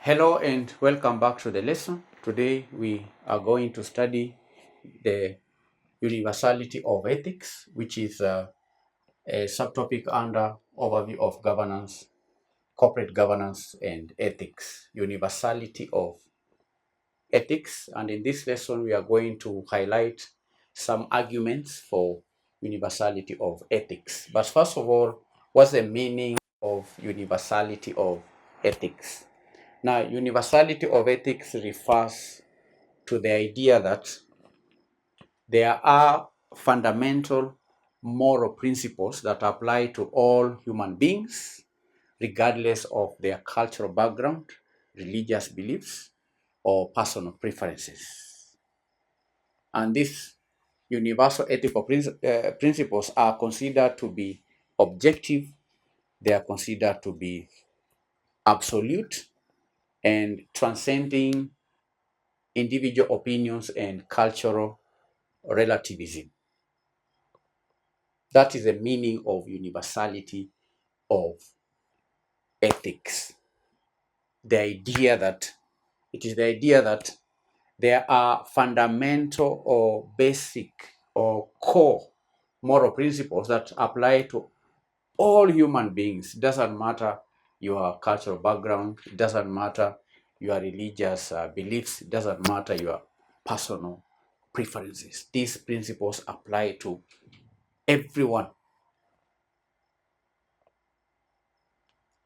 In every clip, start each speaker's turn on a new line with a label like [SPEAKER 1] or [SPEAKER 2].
[SPEAKER 1] Hello and welcome back to the lesson. Today we are going to study the universality of ethics, which is a subtopic under overview of governance, corporate governance and ethics. Universality of ethics. And in this lesson, we are going to highlight some arguments for universality of ethics. But first of all, what's the meaning of universality of ethics? Now, universality of ethics refers to the idea that there are fundamental moral principles that apply to all human beings, regardless of their cultural background, religious beliefs, or personal preferences. And these universal ethical principles are considered to be objective, they are considered to be absolute, and transcending individual opinions and cultural relativism. That is the meaning of universality of ethics. It is the idea that there are fundamental or basic or core moral principles that apply to all human beings. It doesn't matter your cultural background, it doesn't matter your religious beliefs, it doesn't matter your personal preferences. These principles apply to everyone.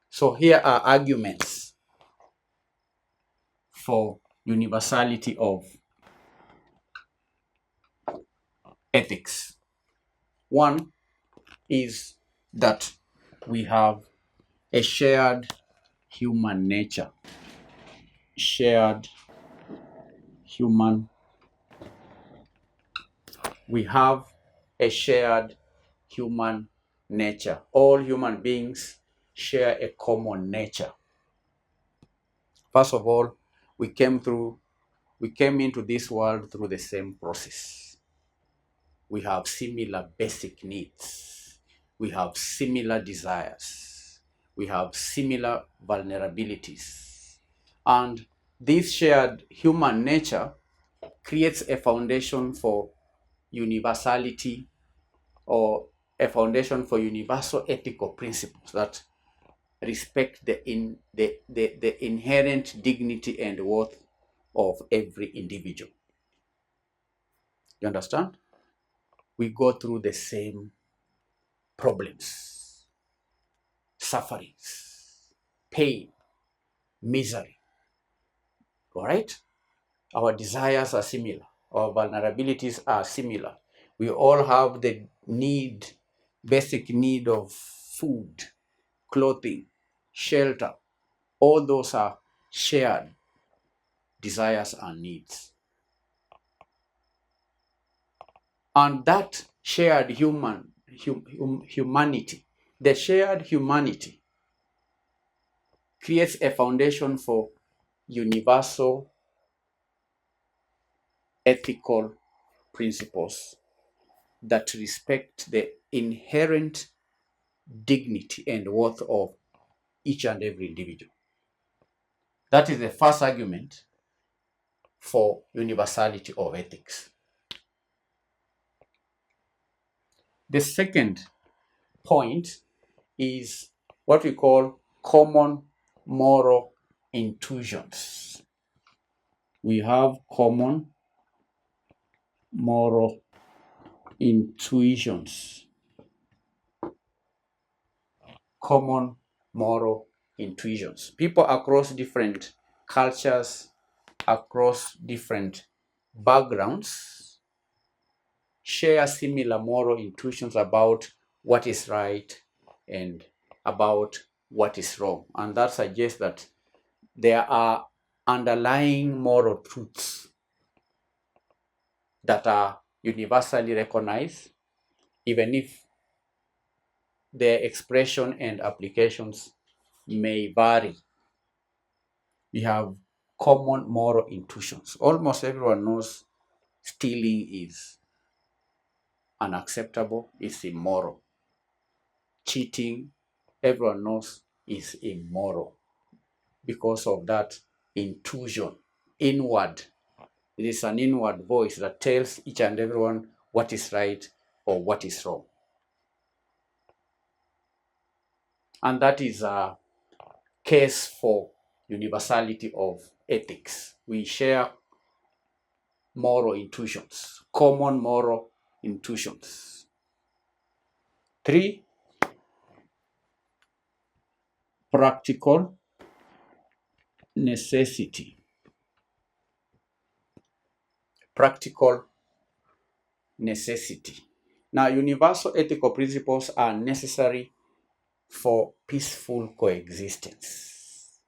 [SPEAKER 1] So here are arguments for universality of ethics. One is that we have a shared human nature. Shared human. We have a shared human nature. All human beings share a common nature. First of all, we came into this world through the same process. We have similar basic needs. We have similar desires. We have similar vulnerabilities. And this shared human nature creates a foundation for universality, or a foundation for universal ethical principles that respect the inherent dignity and worth of every individual. You understand? We go through the same problems, sufferings, pain, misery. All right? Our desires are similar. Our vulnerabilities are similar. We all have the basic need of food, clothing, shelter. All those are shared desires and needs. And that shared humanity, the shared humanity creates a foundation for universal ethical principles that respect the inherent dignity and worth of each and every individual. That is the first argument for universality of ethics. The second point is what we call common moral intuitions. We have common moral intuitions. Common moral intuitions. People across different cultures, across different backgrounds, share similar moral intuitions about what is right and about what is wrong. And that suggests that there are underlying moral truths that are universally recognized, even if their expression and applications may vary. We have common moral intuitions. Almost everyone knows stealing is unacceptable, it's immoral. Cheating, everyone knows is immoral because of that intuition, inward. It is an inward voice that tells each and everyone what is right or what is wrong. And that is a case for universality of ethics. We share moral intuitions, common moral intuitions. 3, practical necessity. Practical necessity. Now, universal ethical principles are necessary for peaceful coexistence.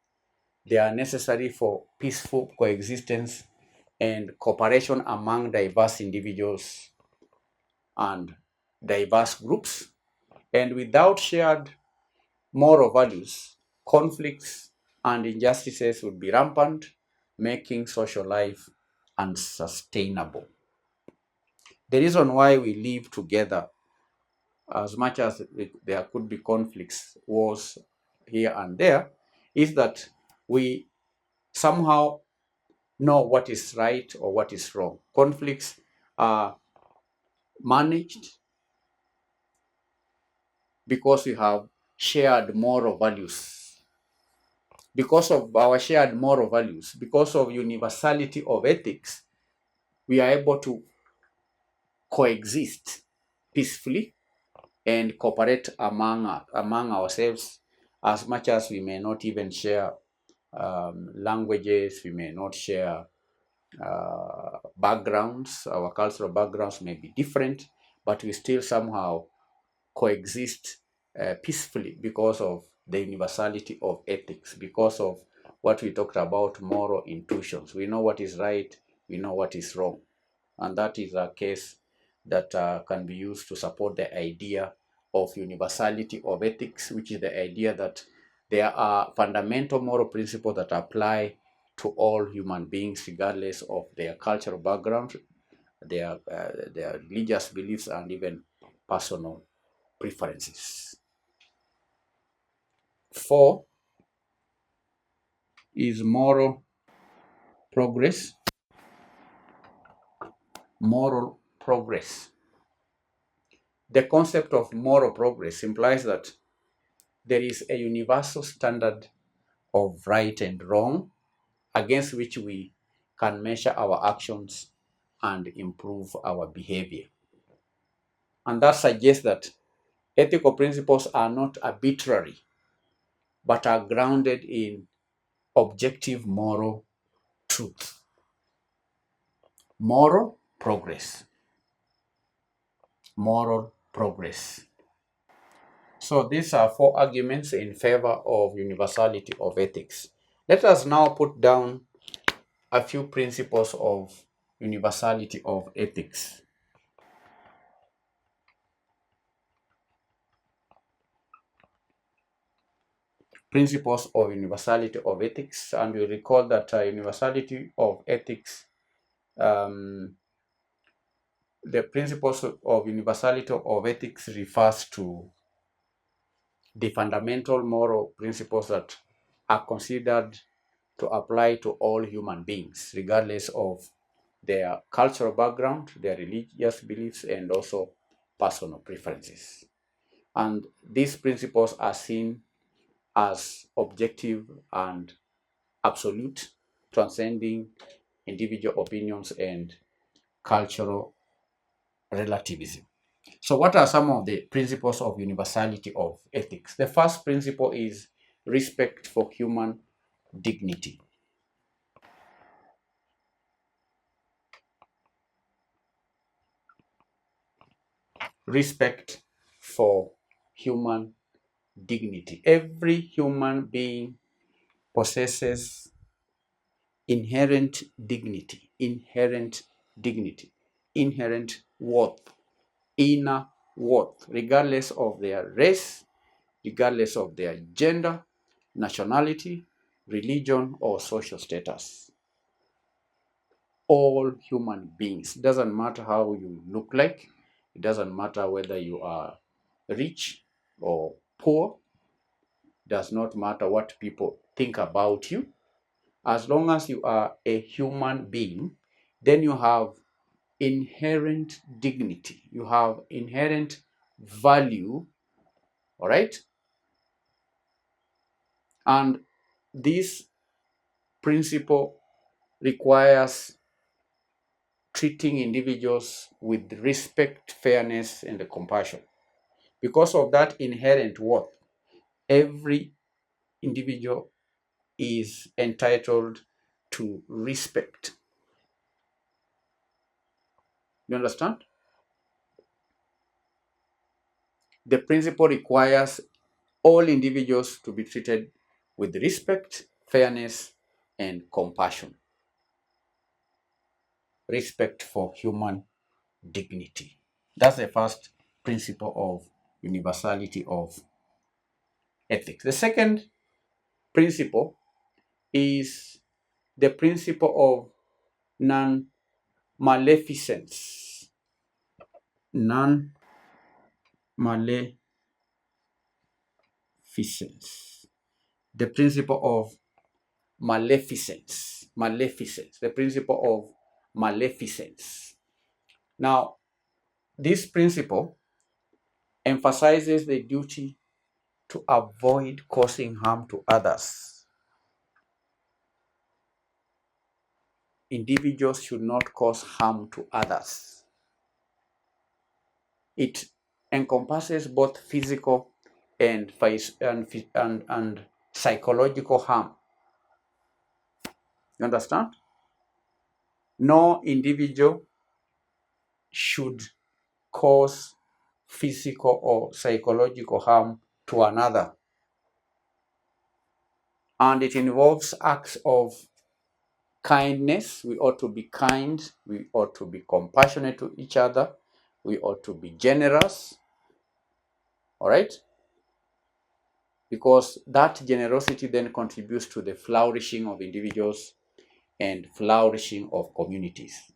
[SPEAKER 1] They are necessary for peaceful coexistence and cooperation among diverse individuals and diverse groups. And without shared moral values, conflicts and injustices would be rampant, making social life unsustainable. The reason why we live together, as much as there could be conflicts, wars here and there, is that we somehow know what is right or what is wrong. Conflicts are managed because we have shared moral values. Because of our shared moral values, because of universality of ethics, we are able to coexist peacefully and cooperate among ourselves, as much as we may not even share languages, we may not share backgrounds, our cultural backgrounds may be different, but we still somehow coexist peacefully because of the universality of ethics, because of what we talked about, moral intuitions. We know what is right, we know what is wrong. And that is a case that can be used to support the idea of universality of ethics, which is the idea that there are fundamental moral principles that apply to all human beings, regardless of their cultural background, their religious beliefs, and even personal preferences. 4 is moral progress. Moral progress. The concept of moral progress implies that there is a universal standard of right and wrong against which we can measure our actions and improve our behavior. And that suggests that ethical principles are not arbitrary, but are grounded in objective moral truth. Moral progress. Moral progress. So these are 4 arguments in favor of universality of ethics. Let us now put down a few principles of universality of ethics. Principles of universality of ethics, and you recall that universality of ethics, the principles of universality of ethics refers to the fundamental moral principles that are considered to apply to all human beings, regardless of their cultural background, their religious beliefs, and also personal preferences. And these principles are seen as objective and absolute, transcending individual opinions and cultural relativism. So, what are some of the principles of universality of ethics? The first principle is respect for human dignity. Respect for human dignity. Every human being possesses inherent dignity, inherent worth, inner worth, regardless of their race, regardless of their gender, nationality, religion, or social status. All human beings, it doesn't matter how you look like, it doesn't matter whether you are rich or poor, Does not matter what people think about you. As long as you are a human being, then you have inherent dignity. You have inherent value, all right? And this principle requires treating individuals with respect, fairness, and compassion. Because of that inherent worth, every individual is entitled to respect. You understand? The principle requires all individuals to be treated with respect, fairness, and compassion. Respect for human dignity. That's the first principle of universality of ethics. The second principle is the principle of non-maleficence. Non-maleficence. The principle of maleficence. Maleficence. The principle of maleficence. Now, this principle emphasizes the duty to avoid causing harm to others. Individuals should not cause harm to others. It encompasses both physical and psychological harm. You understand? No individual should cause physical or psychological harm to another. And it involves acts of kindness. We ought to be kind. We ought to be compassionate to each other. We ought to be generous. All right? Because that generosity then contributes to the flourishing of individuals and flourishing of communities.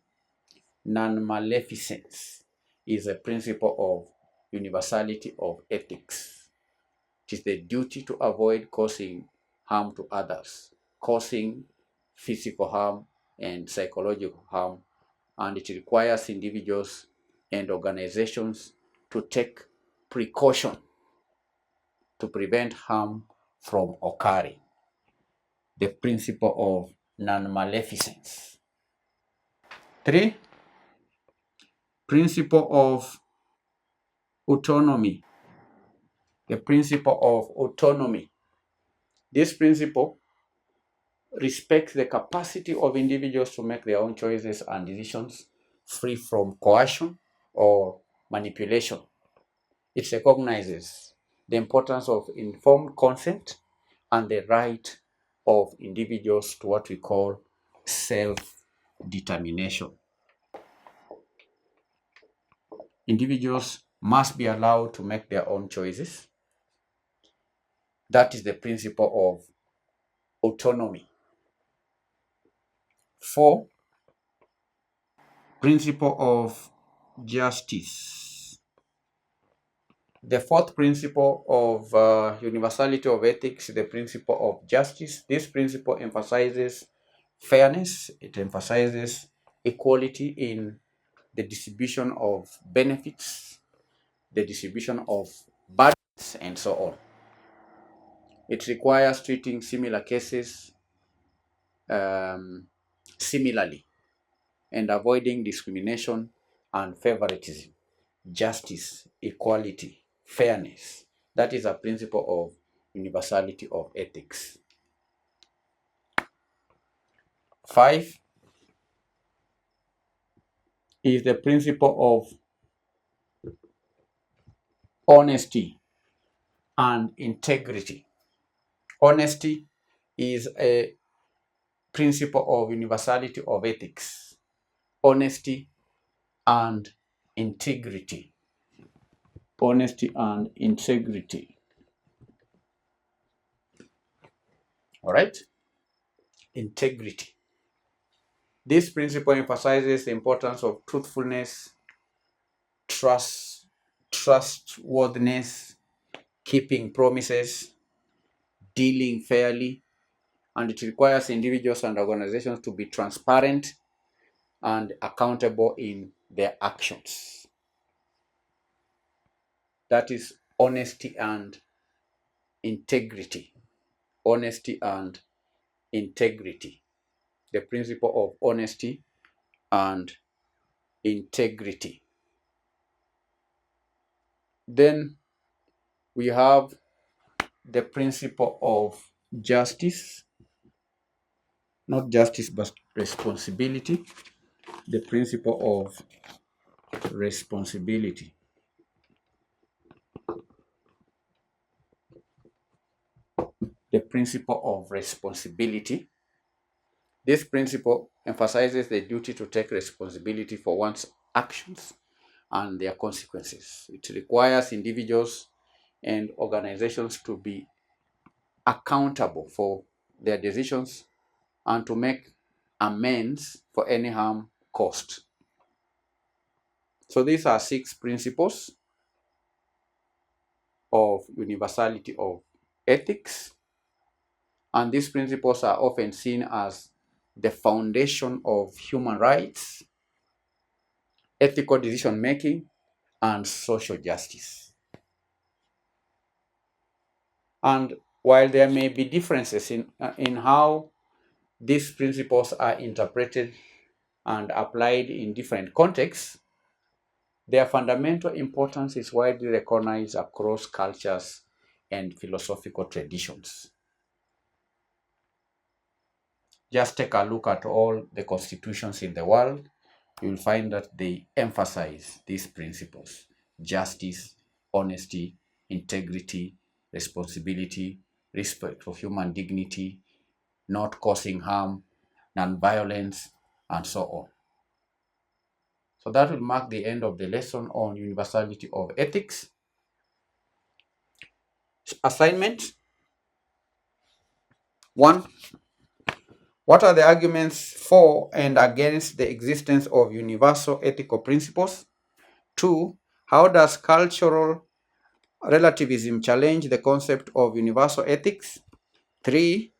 [SPEAKER 1] Non-maleficence is a principle of universality of ethics. It is the duty to avoid causing harm to others, causing physical harm and psychological harm, and it requires individuals and organizations to take precaution to prevent harm from occurring. The principle of non-maleficence. 3. Principle of autonomy. The principle of autonomy. This principle respects the capacity of individuals to make their own choices and decisions free from coercion or manipulation. It recognizes the importance of informed consent and the right of individuals to what we call self-determination. Individuals must be allowed to make their own choices. That is the principle of autonomy. 4. Principle of justice. The fourth principle of universality of ethics is the principle of justice. This principle emphasizes fairness. It emphasizes equality in the distribution of benefits, the distribution of burdens, and so on. It requires treating similar cases similarly and avoiding discrimination and favoritism. Justice, equality, fairness. That is a principle of universality of ethics. 5 is the principle of honesty and integrity. Honesty is a principle of universality of ethics. Honesty and integrity. Honesty and integrity. All right? Integrity. This principle emphasizes the importance of truthfulness, trustworthiness, keeping promises, dealing fairly, and it requires individuals and organizations to be transparent and accountable in their actions. That is honesty and integrity. Honesty and integrity. The principle of honesty and integrity. Then we have the principle of justice, not justice but responsibility. The principle of responsibility. The principle of responsibility. This principle emphasizes the duty to take responsibility for one's actions and their consequences. It requires individuals and organizations to be accountable for their decisions and to make amends for any harm caused. So these are 6 principles of universality of ethics, and these principles are often seen as the foundation of human rights, ethical decision making, and social justice. And while there may be differences in how these principles are interpreted and applied in different contexts, their fundamental importance is widely recognized across cultures and philosophical traditions. Just take a look at all the constitutions in the world. You'll find that they emphasize these principles: justice, honesty, integrity, responsibility, respect for human dignity, not causing harm, non-violence, and so on. So that will mark the end of the lesson on universality of ethics. Assignment 1. What are the arguments for and against the existence of universal ethical principles? 2. How does cultural relativism challenge the concept of universal ethics? 3.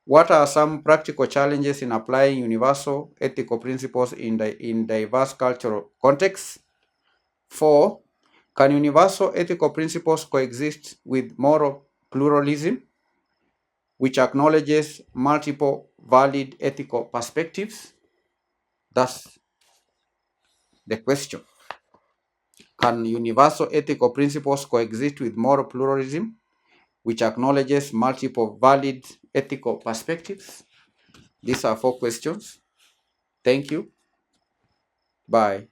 [SPEAKER 1] What are some practical challenges in applying universal ethical principles in diverse cultural contexts? 4. Can universal ethical principles coexist with moral pluralism, which acknowledges multiple valid ethical perspectives? That's the question. Can universal ethical principles coexist with moral pluralism, which acknowledges multiple valid ethical perspectives? These are 4 questions. Thank you. Bye.